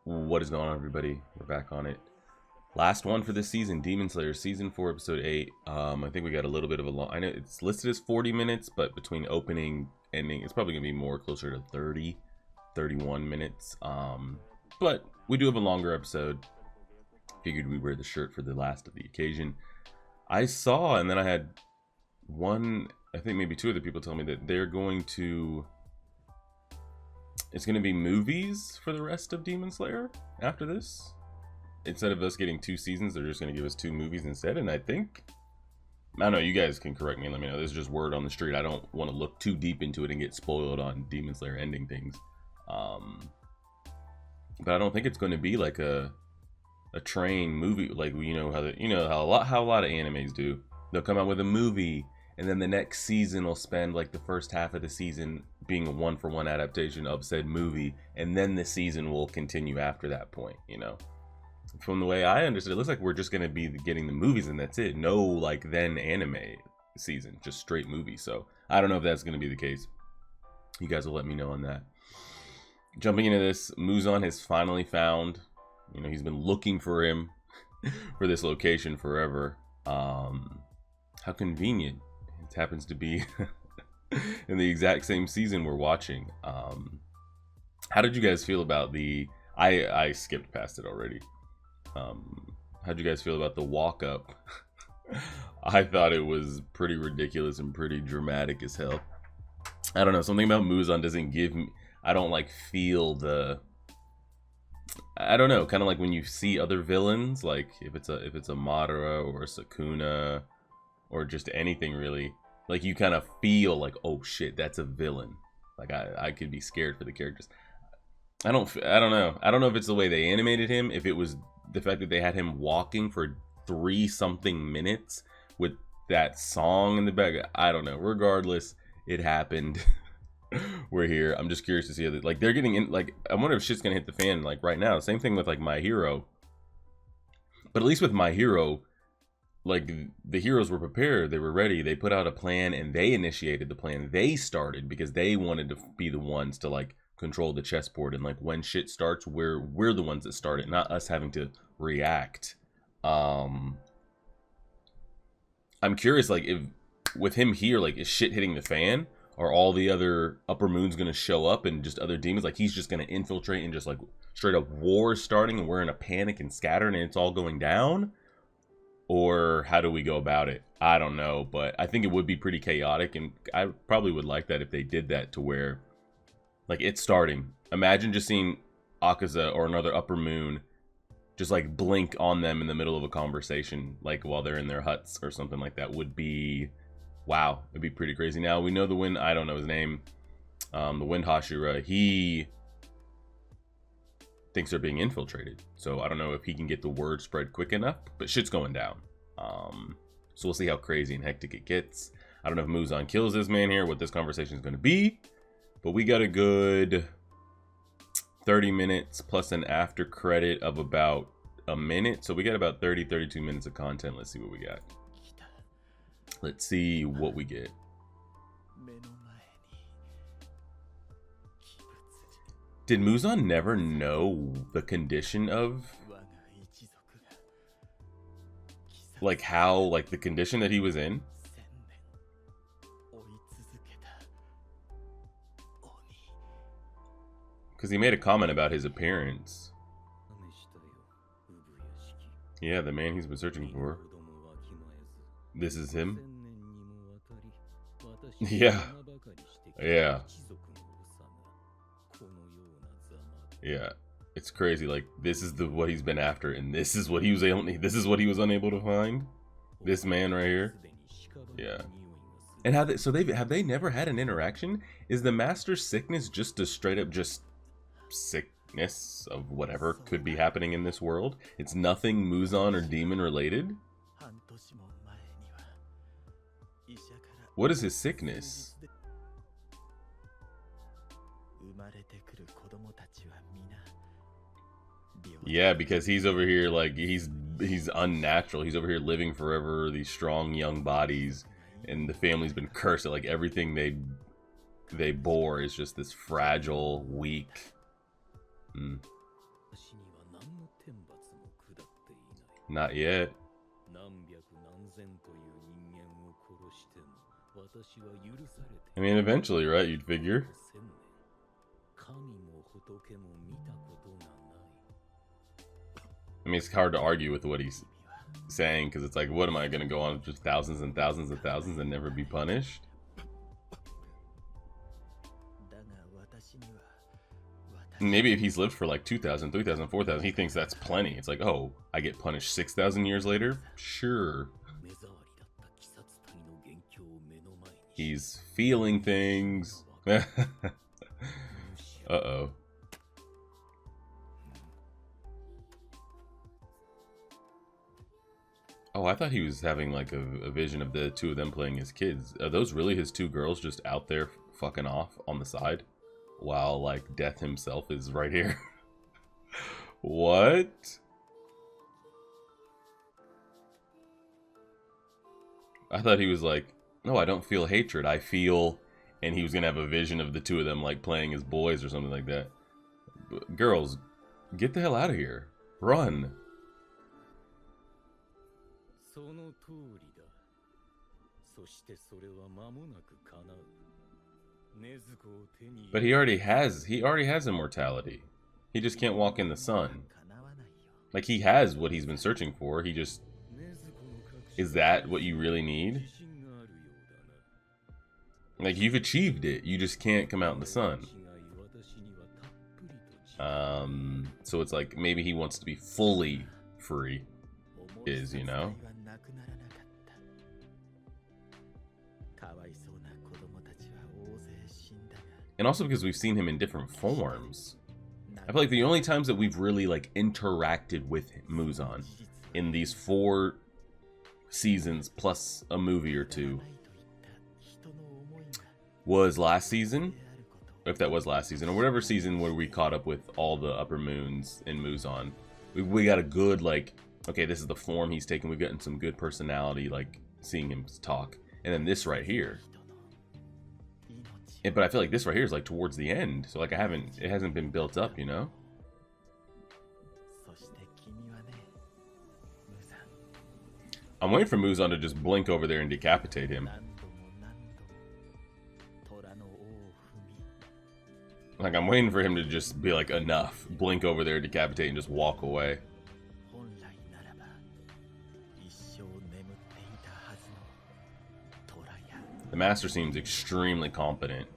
What is going on, everybody? We're back on it. Last one for this season, Demon Slayer season 4 episode 8. I think we got a little bit of a long, I know it's listed as 40 minutes, but between opening ending it's probably gonna be more closer to 30 31 minutes. But we do have a longer episode. Figured we'd wear the shirt for the last of the occasion. I saw, and then I had one, I think maybe two other people tell me that they're going to, it's going to be movies for the rest of Demon Slayer after this. Instead of us getting 2 seasons, they're just going to give us 2 movies instead. And I think, I don't know, you guys can correct me and let me know. This is just word on the street. I don't want to look too deep into it and get spoiled on Demon Slayer ending things. But I don't think it's going to be like a train movie, like how a lot of animes do. They'll come out with a movie, and then the next season will spend like the first half of the season being a 1-for-1 adaptation of said movie, and then the season will continue after that point. From the way I understood, it looks like we're just gonna be getting the movies and that's it. No like then anime season, just straight movie. So I don't know if that's gonna be the case. You guys will let me know on that. Jumping into this, Muzan has finally found, he's been looking for him for this location forever. How convenient. It happens to be in the exact same season we're watching. How did you guys feel about I skipped past it already. How'd you guys feel about the walk up? I thought it was pretty ridiculous and pretty dramatic as hell. I don't know, something about Muzan doesn't give me, I don't like feel the, I don't know, kind of like when you see other villains, like if it's a Madara or a Sukuna or just anything really, like you kind of feel like, oh shit, that's a villain. Like I could be scared for the characters. I don't know. I don't know if it's the way they animated him, if it was the fact that they had him walking for 3-something minutes with that song in the back. I don't know. Regardless, it happened. We're here. I'm just curious to see how like they're getting in. Like I wonder if shit's gonna hit the fan like right now. Same thing with like My Hero. But at least with My Hero, like the heroes were prepared. They were ready. They put out a plan and they initiated the plan. They started because they wanted to be the ones to like control the chessboard. And like when shit starts, we're the ones that start it, not us having to react. I'm curious, like if with him here, like is shit hitting the fan? Are all the other upper moons gonna show up and just other demons? Like he's just gonna infiltrate and just like straight up war starting and we're in a panic and scattered and it's all going down? Or how do we go about it? I don't know, but I think it would be pretty chaotic, and I probably would like that if they did that to where like it's starting. Imagine just seeing Akaza or another upper moon just like blink on them in the middle of a conversation, like while they're in their huts or something like that. Would be, wow, it'd be pretty crazy. Now we know the wind, I don't know his name, the wind hashira, he thinks they're being infiltrated, so I don't know if he can get the word spread quick enough, but shit's going down. So we'll see how crazy and hectic it gets. I don't know if Muzan kills this man here, what this conversation is going to be, but we got a good 30 minutes plus an after credit of about a minute, so we got about 32 minutes of content. Let's see what we got. Let's see what we get. Did Muzan never know the condition of, like how, like the condition that he was in? Because he made a comment about his appearance. Yeah, the man he's been searching for. This is him? Yeah. Yeah. Yeah. It's crazy. Like this is what he's been after, and this is what he was unable to find. This man right here. Yeah. And have they never had an interaction? Is the master's sickness just a straight up just sickness of whatever could be happening in this world? It's nothing Muzan or demon related? What is his sickness? Yeah, because he's over here like he's unnatural. He's over here living forever, these strong young bodies, and the family's been cursed at like everything they they bore is just this fragile, weak. Not yet. I mean, eventually, right? You'd figure. I mean, it's hard to argue with what he's saying, because it's like, what am I going to go on just thousands and thousands and thousands and never be punished? Maybe if he's lived for like 2,000, 3,000, 4,000, he thinks that's plenty. It's like, oh, I get punished 6,000 years later? Sure. He's feeling things. Uh-oh. Oh, I thought he was having like a vision of the two of them playing as kids. Are those really his two girls just out there fucking off on the side? While like Death himself is right here. What? I thought he was like, no, I don't feel hatred. I feel, and he was gonna have a vision of the two of them like playing as boys or something like that. But girls, get the hell out of here. Run. But he already has immortality. He just can't walk in the sun. Like, he has what he's been searching for. He just... Is that what you really need? Like, you've achieved it. You just can't come out in the sun. So it's like, maybe he wants to be fully free. You know? And also because we've seen him in different forms. I feel like the only times that we've really like interacted with Muzan in these 4 seasons plus a movie or 2 was last season. If that was last season, or whatever season where we caught up with all the upper moons in Muzan. We got a good like, okay, this is the form he's taken. We've gotten some good personality, like seeing him talk. And then this right here. But I feel like this right here is like towards the end, so like it hasn't been built up, you know? I'm waiting for Muzan to just blink over there and decapitate him. Like, I'm waiting for him to just be like, enough. Blink over there, decapitate, and just walk away. The master seems extremely competent.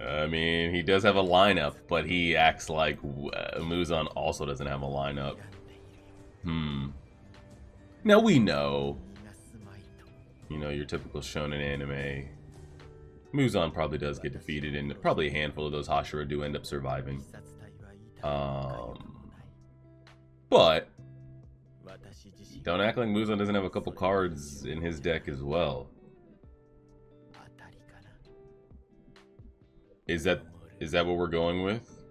I mean, he does have a lineup, but he acts like Muzan also doesn't have a lineup. Now we know. You know, your typical shonen anime. Muzan probably does get defeated, and probably a handful of those hashira do end up surviving. But don't act like Muzan doesn't have a couple cards in his deck as well. Is that what we're going with?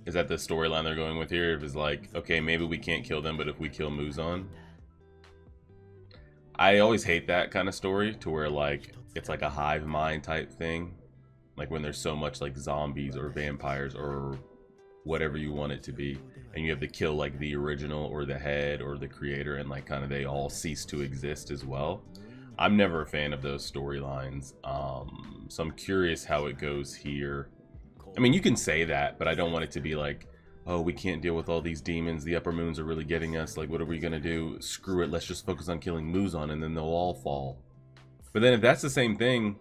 Is that the storyline they're going with here? It was like, okay, maybe we can't kill them, but if we kill Muzan. I always hate that kind of story, to where like it's like a hive mind type thing, like when there's so much like zombies or vampires or whatever you want it to be, and you have to kill like the original or the head or the creator, and like kind of they all cease to exist as well. I'm never a fan of those storylines, so I'm curious how it goes here. I mean, you can say that, but I don't want it to be like, oh, we can't deal with all these demons, the upper moons are really getting us, like what are we gonna do? Screw it, let's just focus on killing Muzan and then they'll all fall. But then if that's the same thing,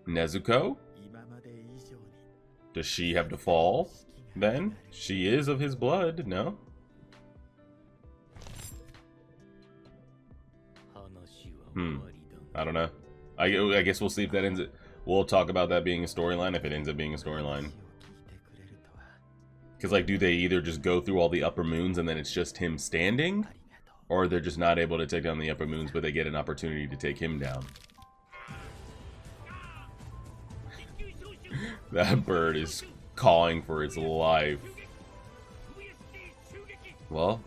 Nezuko? Does she have to fall then? She is of his blood, no? I don't know. I guess we'll see if that ends it. We'll talk about that being a storyline if it ends up being a storyline. Because, like, do they either just go through all the upper moons and then it's just him standing? Or they're just not able to take down the upper moons, but they get an opportunity to take him down? That bird is calling for its life. Well,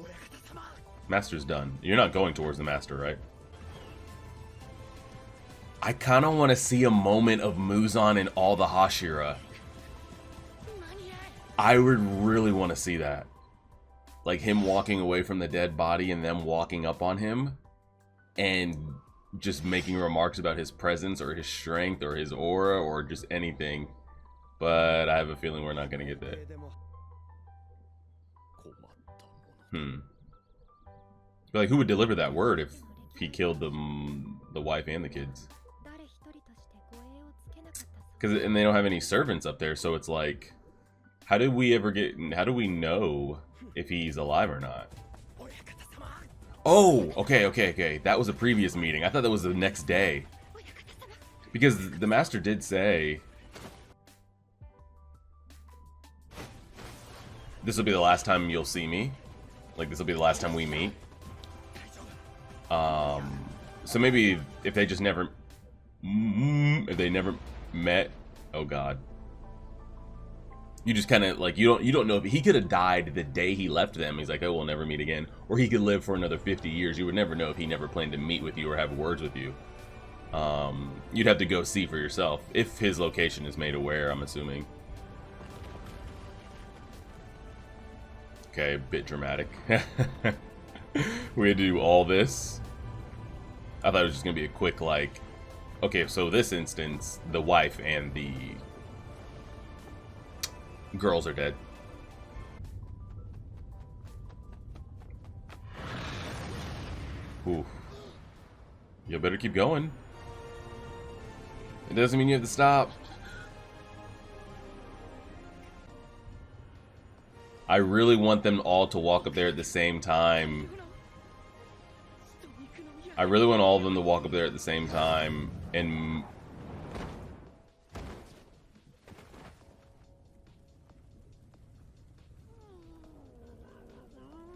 Master's done. You're not going towards the Master, right? I kind of want to see a moment of Muzan and all the hashira. I would really want to see that. Like him walking away from the dead body and them walking up on him and just making remarks about his presence or his strength or his aura or just anything. But I have a feeling we're not going to get that. But like, who would deliver that word if he killed the wife and the kids? And they don't have any servants up there, so it's like, how do we know if he's alive or not? Oh, okay. That was a previous meeting. I thought that was the next day. Because the master did say, this will be the last time you'll see me. Like, this will be the last time we meet. So maybe if they just never, if they never met, oh god. You just kind of like, you don't know if he could have died the day he left them. He's like, oh, we'll never meet again. Or he could live for another 50 years. You would never know if he never planned to meet with you or have words with you. You'd have to go see for yourself if his location is made aware, I'm assuming. Okay, a bit dramatic. We had to do all this. I thought it was just gonna be a quick, like, okay, so this instance, the wife and the girls are dead. Ooh. You better keep going. It doesn't mean you have to stop. I really want them all to walk up there at the same time. I really want all of them to walk up there at the same time and...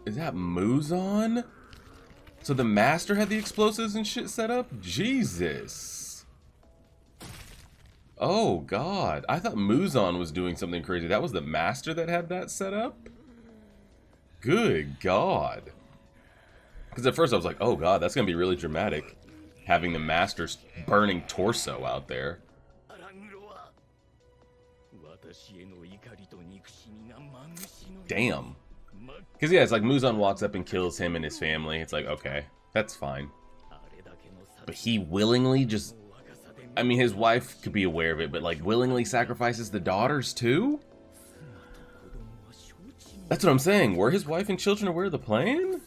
Is that Muzan? So the master had the explosives and shit set up? Jesus. Oh god. I thought Muzan was doing something crazy. That was the master that had that set up? Good god. Because at first I was like, oh god, that's going to be really dramatic. Having the master's burning torso out there. Damn. Because yeah, it's like Muzan walks up and kills him and his family. It's like, okay, that's fine. But he willingly just... I mean, his wife could be aware of it, but like willingly sacrifices the daughters too? That's what I'm saying. Were his wife and children aware of the plan?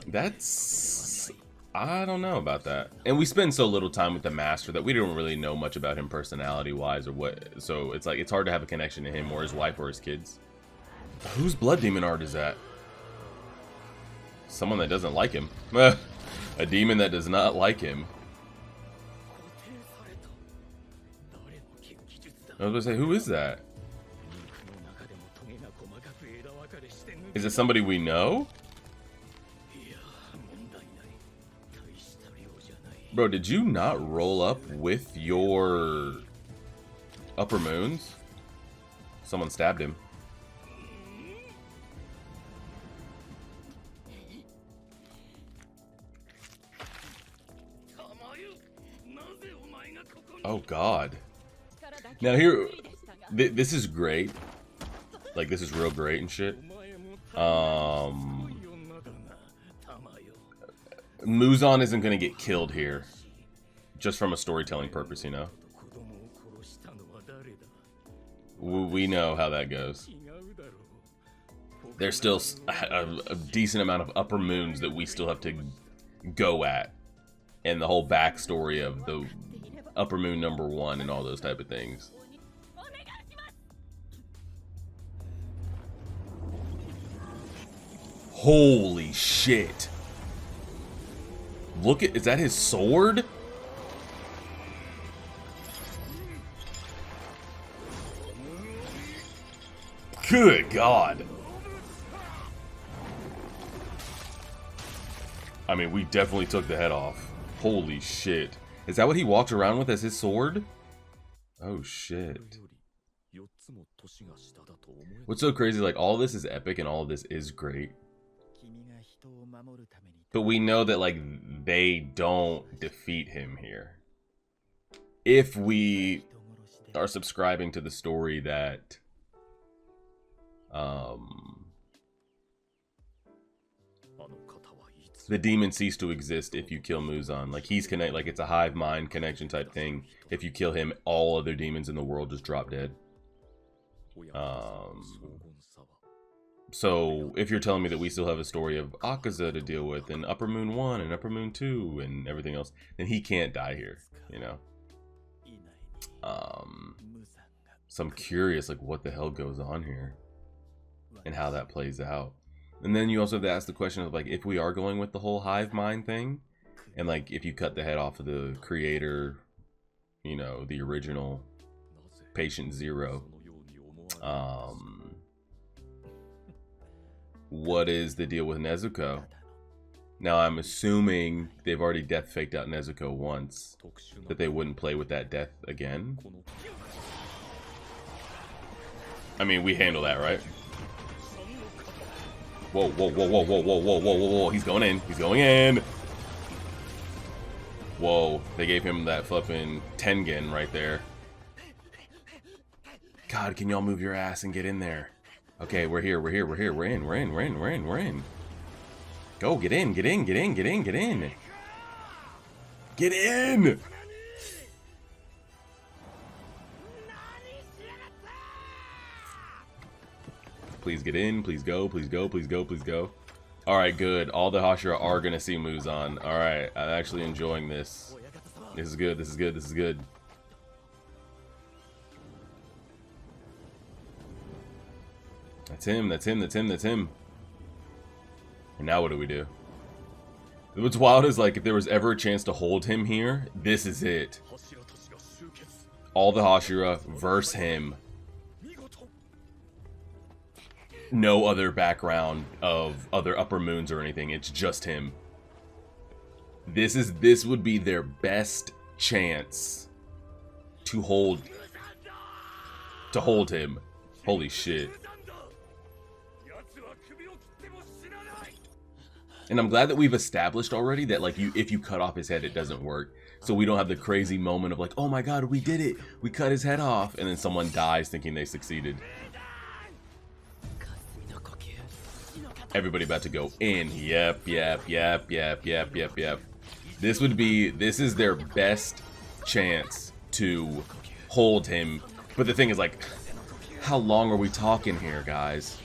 That's... I don't know about that. And we spend so little time with the master that we don't really know much about him personality-wise or what. So it's like, it's hard to have a connection to him or his wife or his kids. Whose blood demon art is that? Someone that doesn't like him. A demon that does not like him. I was going to say, who is that? Is it somebody we know? Bro, did you not roll up with your upper moons? Someone stabbed him. Oh god. Now here, this is great. Like, this is real great and shit. Muzan isn't gonna get killed here. Just from a storytelling purpose, you know? We know how that goes. There's still a decent amount of upper moons that we still have to go at. And the whole backstory of the upper moon #1 and all those type of things. Holy shit. Look at, is that his sword? Good god. I mean, we definitely took the head off. Holy shit. Is that what he walked around with as his sword? Oh shit. What's so crazy, like, all of this is epic and all of this is great. But we know that, like, they don't defeat him here. if we are subscribing to the story that the demon cease to exist if you kill Muzan. Like he's connect, like it's a hive mind connection type thing. If you kill him, all other demons in the world just drop dead. So if you're telling me that we still have a story of Akaza to deal with, and Upper Moon 1 and Upper Moon 2 and everything else, then he can't die here, you know? So I'm curious, like, what the hell goes on here and how that plays out. And then you also have to ask the question of, like, if we are going with the whole hive mind thing, and like if you cut the head off of the creator, you know, the original Patient Zero, what is the deal with Nezuko? Now I'm assuming they've already death faked out Nezuko once, that they wouldn't play with that death again. I mean, we handle that, right? Whoa, whoa, whoa, whoa, whoa, whoa, whoa, whoa, whoa, whoa, he's going in, he's going in. Whoa, they gave him that flipping Tengen right there. God, can y'all move your ass and get in there? Okay, we're here, we're here, we're here, we're in, we're in, we're in, we're in, we're in. Go, get in, get in, get in, get in, get in. Get in! Please get in, please go, please go, please go, please go. Alright, good. All the hashira are gonna see Muzan. Alright, I'm actually enjoying this. This is good, this is good, this is good. That's him, that's him, that's him, that's him. And now what do we do? What's wild is, like, if there was ever a chance to hold him here, this is it. All the hashira verse him. No other background of other upper moons or anything. It's just him. This would be their best chance to hold him. Holy shit. And I'm glad that we've established already that, like, if you cut off his head, it doesn't work. So we don't have the crazy moment of like, oh my god, we did it. We cut his head off. And then someone dies thinking they succeeded. Everybody about to go in. Yep, yep, yep, yep, yep, yep, yep. This is their best chance to hold him. But the thing is, like, how long are we talking here, guys?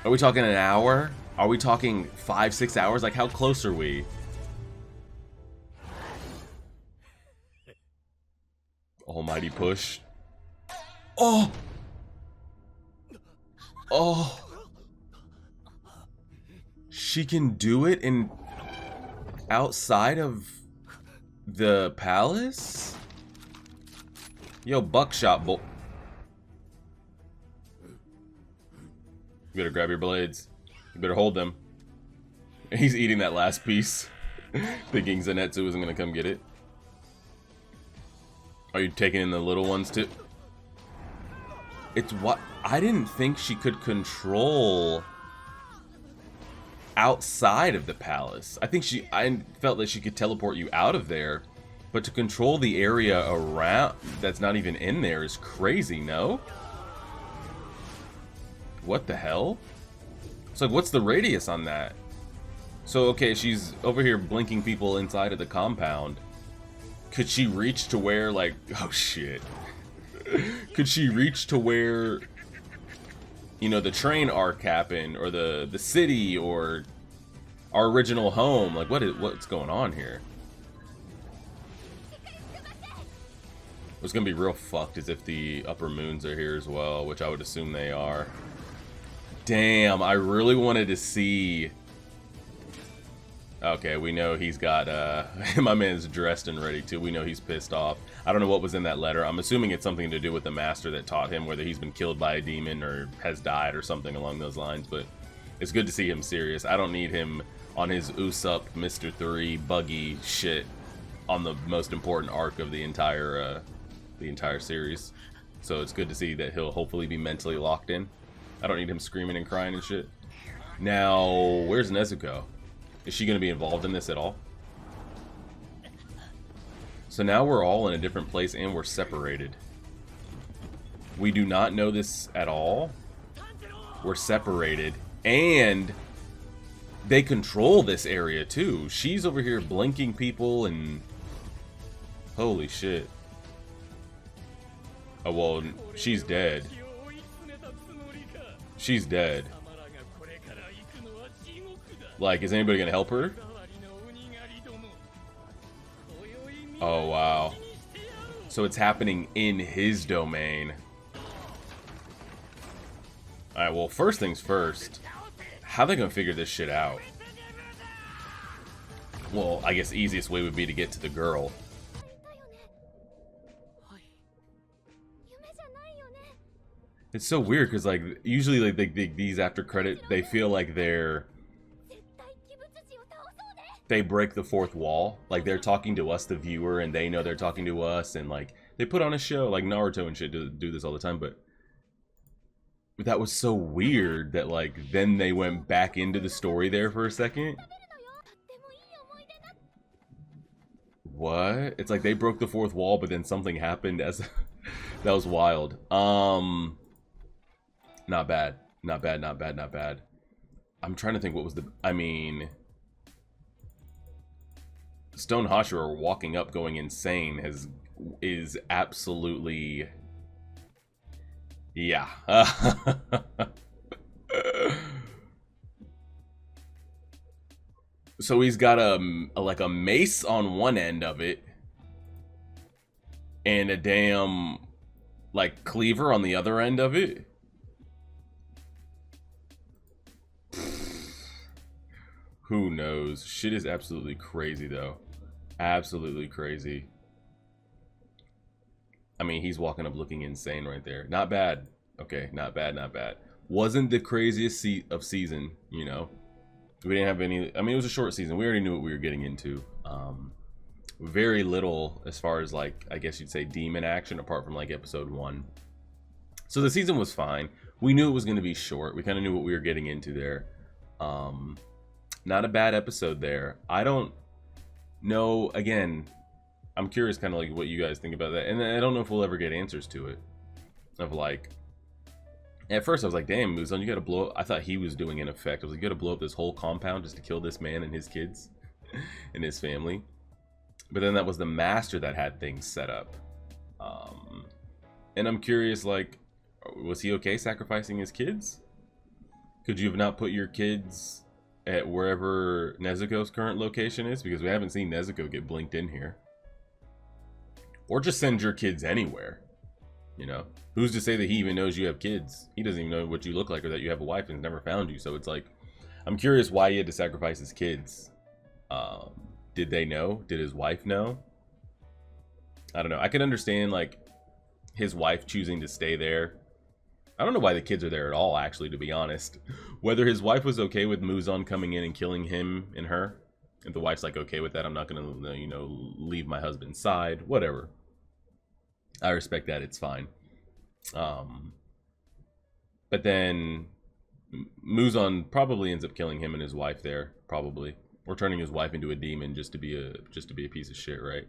Are we talking an hour? Are we talking 5-6 hours? Like, how close are we? Almighty push. Oh! Oh! She can do it in outside of the palace? Yo, buckshot bolt. You better grab your blades. You better hold them. He's eating that last piece, thinking Zenitsu isn't gonna come get it. Are you taking in the little ones too? It's what I didn't think she could control outside of the palace. I felt that she could teleport you out of there, but to control the area around that's not even in there is crazy, no? What the hell? It's like, what's the radius on that? So, okay, she's over here blinking people inside of the compound. Could she reach to where, like, oh shit. Could she reach to where, you know, the train arc happened, or the city, or our original home? Like, what's going on here? What's gonna be real fucked is if the upper moons are here as well, which I would assume they are. Damn, I really wanted to see. Okay, we know he's got, my man's dressed and ready too. We know he's pissed off. I don't know what was in that letter. I'm assuming it's something to do with the master that taught him, whether he's been killed by a demon or has died or something along those lines, but it's good to see him serious. I don't need him on his Usopp Mr. 3 buggy shit on the most important arc of the entire series. So it's good to see that he'll hopefully be mentally locked in. I don't need him screaming and crying and shit. Now, where's Nezuko? Is she going to be involved in this at all? So now we're all in a different place and we're separated. We do not know this at all. We're separated. And they control this area too. She's over here blinking people and... Holy shit. Oh, well, she's dead. She's dead. Like, is anybody gonna help her? Oh, wow. So it's happening in his domain. Alright, well, first things first. How are they gonna figure this shit out? Well, I guess the easiest way would be to get to the girl. It's so weird because, like, usually, like, these after credit, they feel like they break the fourth wall. Like, they're talking to us, the viewer, and they know they're talking to us, and, like, they put on a show, like Naruto and shit do this all the time, but that was so weird that, like, then they went back into the story there for a second. What? It's like they broke the fourth wall, but then something happened as... That was wild. Not bad. Not bad, not bad, not bad. I'm trying to think what was the... I mean... Stone Hashira walking up going insane is absolutely... Yeah. So he's got like a mace on one end of it. And a damn... like cleaver on the other end of it. Who knows? Shit is absolutely crazy, though. Absolutely crazy. I mean, he's walking up looking insane right there. Not bad. Okay, not bad, not bad. Wasn't the craziest of season, you know. We didn't have any... I mean, it was a short season. We already knew what we were getting into. Very little as far as, like, I guess you'd say demon action, apart from, like, episode 1. So the season was fine. We knew it was going to be short. We kind of knew what we were getting into there. Not a bad episode there. I don't know, again, I'm curious kind of like what you guys think about that. And I don't know if we'll ever get answers to it. Of like, at first I was like, damn, Muzan, you gotta blow up. I thought he was doing an effect. I was like, you gotta blow up this whole compound just to kill this man and his kids and his family. But then that was the master that had things set up. And I'm curious, like, was he okay sacrificing his kids? Could you have not put your kids at wherever Nezuko's current location is? Because we haven't seen Nezuko get blinked in here. Or just send your kids anywhere. You know? Who's to say that he even knows you have kids? He doesn't even know what you look like or that you have a wife and has never found you. So it's like, I'm curious why he had to sacrifice his kids. Did they know? Did his wife know? I don't know. I can understand, like, his wife choosing to stay there. I don't know why the kids are there at all, actually, to be honest. Whether his wife was okay with Muzan coming in and killing him and her. If the wife's like, okay with that, I'm not going to, you know, leave my husband's side. Whatever. I respect that. It's fine. But then Muzan probably ends up killing him and his wife there. Probably. Or turning his wife into a demon just to be a piece of shit, right?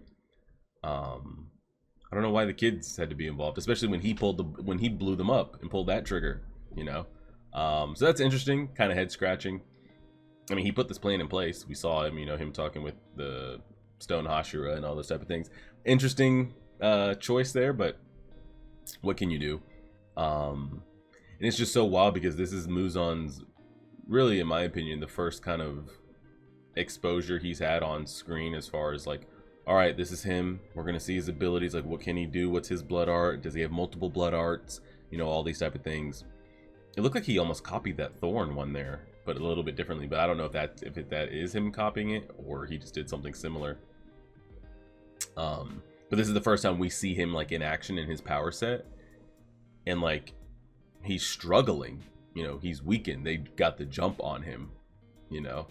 I don't know why the kids had to be involved, especially when he blew them up and pulled that trigger, you know. So that's interesting, kind of head scratching. I mean, he put this plan in place. We saw him, you know, him talking with the Stone Hashira and all those type of things. Interesting choice there, but what can you do? And it's just so wild because this is Muzan's, really, in my opinion, the first kind of exposure he's had on screen as far as like, all right, this is him. We're going to see his abilities. Like, what can he do? What's his blood art? Does he have multiple blood arts? You know, all these type of things. It looked like he almost copied that Thorn one there, but a little bit differently. But I don't know if that is him copying it or he just did something similar. But this is the first time we see him, like, in action in his power set. And, like, he's struggling. You know, he's weakened. They got the jump on him, you know.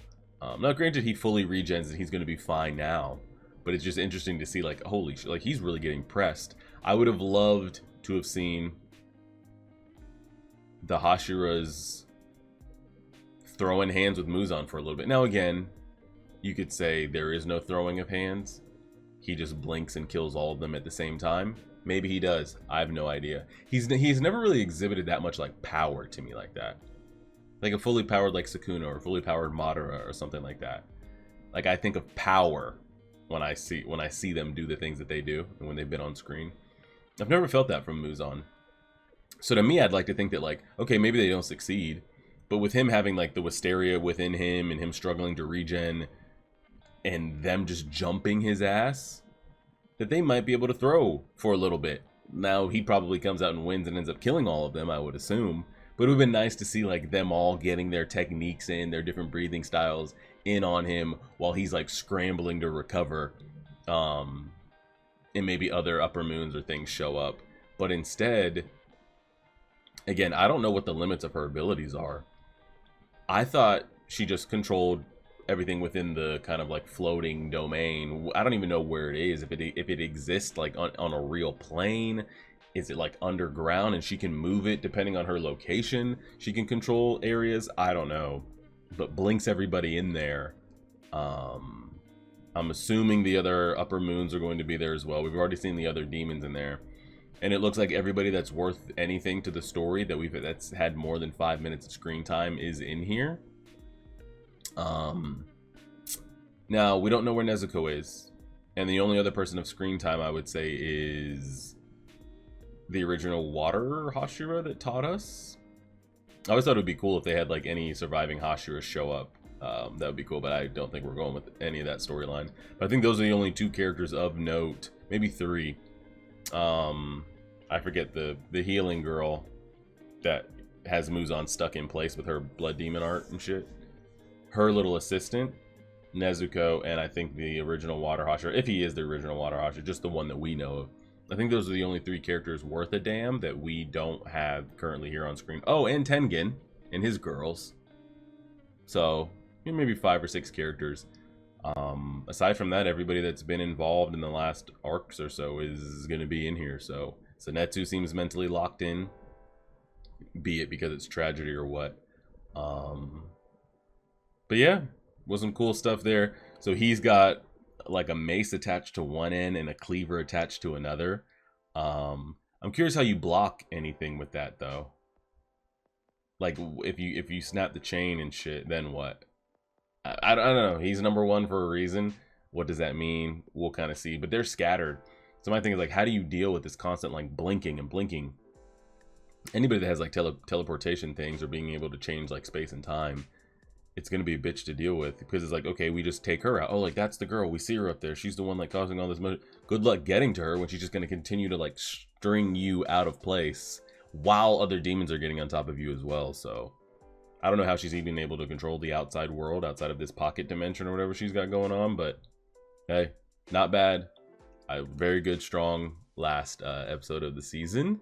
Now, granted, he fully regens and he's going to be fine now. But it's just interesting to see, like, holy shit, like, he's really getting pressed. I would have loved to have seen the Hashiras throwing hands with Muzan for a little bit. Now, again, you could say there is no throwing of hands. he just blinks and kills all of them at the same time. Maybe he does. I have no idea. He's never really exhibited that much like power to me like that. Like a fully powered like Sukuna or fully powered Madara or something like that. Like I think of power when I see them do the things that they do and when they've been on screen. I've never felt that from Muzan. So to me, I'd like to think that like, okay, maybe they don't succeed, but with him having like the Wisteria within him and him struggling to regen and them just jumping his ass, that they might be able to throw for a little bit. Now he probably comes out and wins and ends up killing all of them, I would assume. But it would have been nice to see like them all getting their techniques in, their different breathing styles in on him while he's like scrambling to recover. And maybe other upper moons or things show up. But instead, again, I don't know what the limits of her abilities are. I thought she just controlled everything within the kind of like floating domain. I don't even know where it is. If it exists like on a real plane. Is it like underground and she can move it depending on her location? She can control areas. I don't know. But blinks everybody in there. I'm assuming the other upper moons are going to be there as well. We've already seen the other demons in there. And it looks like everybody that's worth anything to the story that's had more than 5 minutes of screen time is in here. Now, we don't know where Nezuko is. And the only other person of screen time I would say is the original water Hashira that taught us. I always thought it would be cool if they had like any surviving Hashira show up. That would be cool, but I don't think we're going with any of that storyline. But I think those are the only 2 characters of note, maybe 3. I forget the healing girl that has Muzan stuck in place with her blood demon art and shit. Her little assistant, Nezuko, and I think the original water Hashira, if he is the original water Hashira, just the one that we know of. I think those are the only 3 characters worth a damn that we don't have currently here on screen. Oh, and Tengen and his girls. So, maybe 5 or 6 characters. Aside from that, everybody that's been involved in the last arcs or so is going to be in here. So Netsu seems mentally locked in, be it because it's tragedy or what. But yeah, was some cool stuff there. So he's got like a mace attached to one end and a cleaver attached to another. I'm curious how you block anything with that though. Like if you snap the chain and shit, then what? I don't know. He's number 1 for a reason. What does that mean? We'll kind of see. But they're scattered. So my thing is like, how do you deal with this constant like blinking and blinking? Anybody that has like teleportation things or being able to change like space and time, it's going to be a bitch to deal with, because it's like, okay, we just take her out. Oh, like that's the girl. We see her up there. She's the one like causing all this motion. Good luck getting to her when she's just going to continue to like string you out of place while other demons are getting on top of you as well. So I don't know how she's even able to control the outside world outside of this pocket dimension or whatever she's got going on. But hey, not bad. A very good, strong last episode of the season.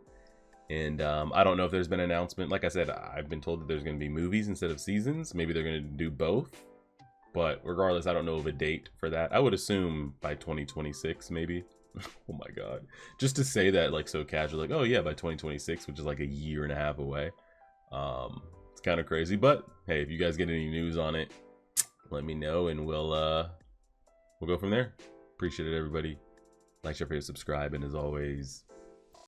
And I don't know if there's been an announcement. Like I said, I've been told that there's going to be movies instead of seasons. Maybe they're going to do both. But regardless, I don't know of a date for that. I would assume by 2026, maybe. Oh my god. Just to say that like so casual, like, oh yeah, by 2026, which is like a year and a half away. It's kind of crazy. But hey, if you guys get any news on it, let me know and we'll go from there. Appreciate it, everybody. Like, share, favorite, subscribe, and as always,